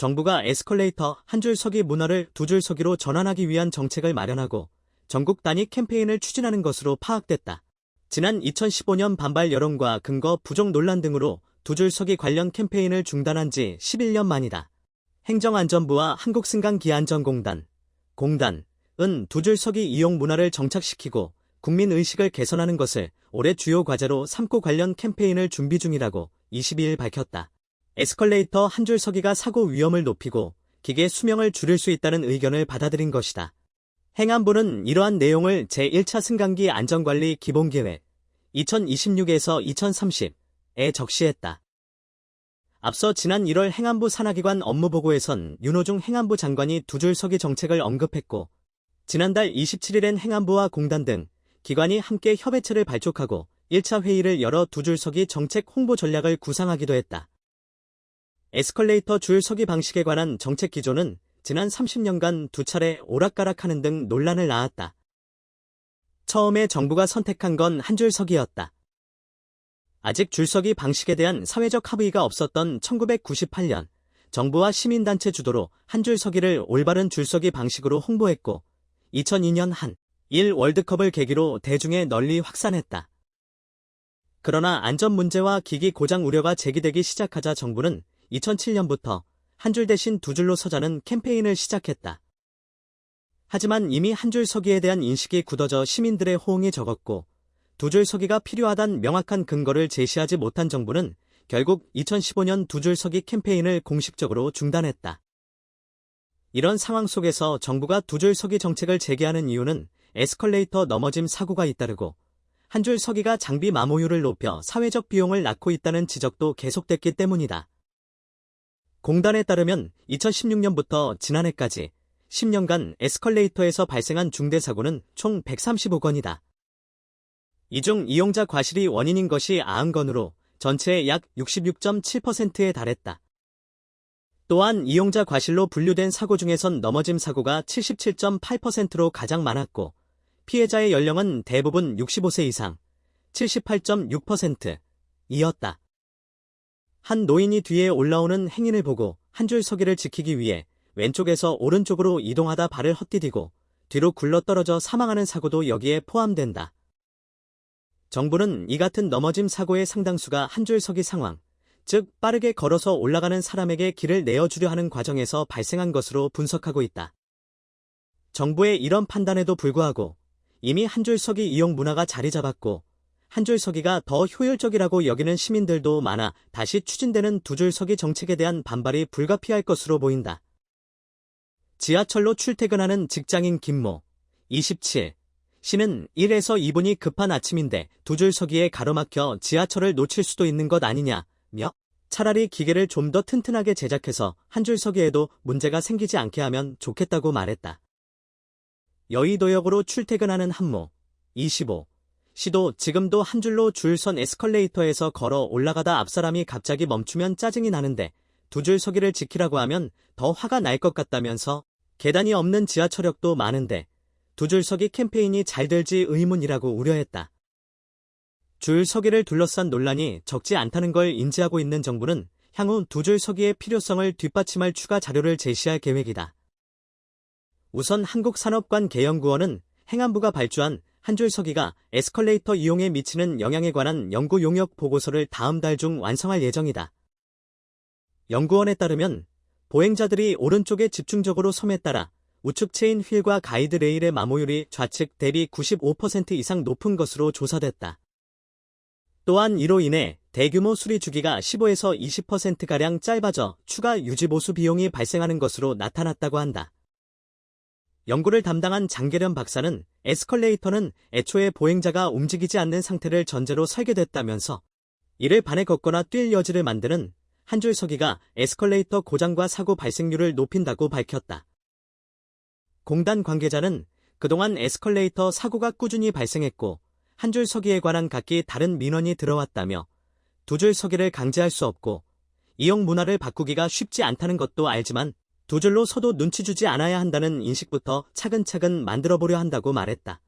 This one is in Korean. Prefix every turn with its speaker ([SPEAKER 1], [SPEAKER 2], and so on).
[SPEAKER 1] 정부가 에스컬레이터 한 줄서기 문화를 두 줄서기로 전환하기 위한 정책을 마련하고 전국 단위 캠페인을 추진하는 것으로 파악됐다. 지난 2015년 반발 여론과 근거 부족 논란 등으로 두 줄서기 관련 캠페인을 중단한 지 11년 만이다. 행정안전부와 한국승강기안전공단은 두 줄서기 이용 문화를 정착시키고 국민의식을 개선하는 것을 올해 주요 과제로 삼고 관련 캠페인을 준비 중이라고 22일 밝혔다. 에스컬레이터 한 줄서기가 사고 위험을 높이고 기계 수명을 줄일 수 있다는 의견을 받아들인 것이다. 행안부는 이러한 내용을 제1차 승강기 안전관리 기본계획 2026에서 2030에 적시했다. 앞서 지난 1월 행안부 산하기관 업무보고에선 윤호중 행안부 장관이 두 줄서기 정책을 언급했고 지난달 27일엔 행안부와 공단 등 기관이 함께 협의체를 발족하고 1차 회의를 열어 두 줄서기 정책 홍보 전략을 구상하기도 했다. 에스컬레이터 줄서기 방식에 관한 정책 기조는 지난 30년간 두 차례 오락가락하는 등 논란을 낳았다. 처음에 정부가 선택한 건 한 줄서기였다. 아직 줄서기 방식에 대한 사회적 합의가 없었던 1998년 정부와 시민단체 주도로 한 줄서기를 올바른 줄서기 방식으로 홍보했고 2002년 한일 월드컵을 계기로 대중에 널리 확산했다. 그러나 안전 문제와 기기 고장 우려가 제기되기 시작하자 정부는 2007년부터 한 줄 대신 두 줄로 서자는 캠페인을 시작했다. 하지만 이미 한 줄서기에 대한 인식이 굳어져 시민들의 호응이 적었고 두 줄서기가 필요하단 명확한 근거를 제시하지 못한 정부는 결국 2015년 두 줄서기 캠페인을 공식적으로 중단했다. 이런 상황 속에서 정부가 두 줄서기 정책을 재개하는 이유는 에스컬레이터 넘어짐 사고가 잇따르고 한 줄서기가 장비 마모율을 높여 사회적 비용을 낳고 있다는 지적도 계속됐기 때문이다. 공단에 따르면 2016년부터 지난해까지 10년간 에스컬레이터에서 발생한 중대사고는 총 135건이다. 이 중 이용자 과실이 원인인 것이 90건으로 전체의 약 66.7%에 달했다. 또한 이용자 과실로 분류된 사고 중에선 넘어짐 사고가 77.8%로 가장 많았고 피해자의 연령은 대부분 65세 이상 78.6%이었다. 한 노인이 뒤에 올라오는 행인을 보고 한 줄서기를 지키기 위해 왼쪽에서 오른쪽으로 이동하다 발을 헛디디고 뒤로 굴러떨어져 사망하는 사고도 여기에 포함된다. 정부는 이 같은 넘어짐 사고의 상당수가 한 줄서기 상황, 즉 빠르게 걸어서 올라가는 사람에게 길을 내어주려 하는 과정에서 발생한 것으로 분석하고 있다. 정부의 이런 판단에도 불구하고 이미 한 줄서기 이용 문화가 자리 잡았고 한 줄서기가 더 효율적이라고 여기는 시민들도 많아 다시 추진되는 두 줄서기 정책에 대한 반발이 불가피할 것으로 보인다. 지하철로 출퇴근하는 직장인 김모 27 씨는 1에서 2분이 급한 아침인데 두 줄서기에 가로막혀 지하철을 놓칠 수도 있는 것 아니냐며 차라리 기계를 좀 더 튼튼하게 제작해서 한 줄서기에도 문제가 생기지 않게 하면 좋겠다고 말했다. 여의도역으로 출퇴근하는 한모 25 씨도 지금도 한 줄로 줄 선 에스컬레이터에서 걸어 올라가다 앞사람이 갑자기 멈추면 짜증이 나는데 두 줄서기를 지키라고 하면 더 화가 날 것 같다면서 계단이 없는 지하철역도 많은데 두 줄서기 캠페인이 잘 될지 의문이라고 우려했다. 줄서기를 둘러싼 논란이 적지 않다는 걸 인지하고 있는 정부는 향후 두 줄서기의 필요성을 뒷받침할 추가 자료를 제시할 계획이다. 우선 한국산업관계연구원은 행안부가 발주한 한 줄서기가 에스컬레이터 이용에 미치는 영향에 관한 연구 용역 보고서를 다음 달 중 완성할 예정이다. 연구원에 따르면 보행자들이 오른쪽에 집중적으로 섬에 따라 우측 체인 휠과 가이드 레일의 마모율이 좌측 대비 95% 이상 높은 것으로 조사됐다. 또한 이로 인해 대규모 수리 주기가 15에서 20%가량 짧아져 추가 유지보수 비용이 발생하는 것으로 나타났다고 한다. 연구를 담당한 장계련 박사는 에스컬레이터는 애초에 보행자가 움직이지 않는 상태를 전제로 설계됐다면서 이를 반에 걷거나 뛸 여지를 만드는 한 줄서기가 에스컬레이터 고장과 사고 발생률을 높인다고 밝혔다. 공단 관계자는 그동안 에스컬레이터 사고가 꾸준히 발생했고 한 줄서기에 관한 각기 다른 민원이 들어왔다며 두 줄서기를 강제할 수 없고 이용 문화를 바꾸기가 쉽지 않다는 것도 알지만 두 줄로 서도 눈치 주지 않아야 한다는 인식부터 차근차근 만들어보려 한다고 말했다.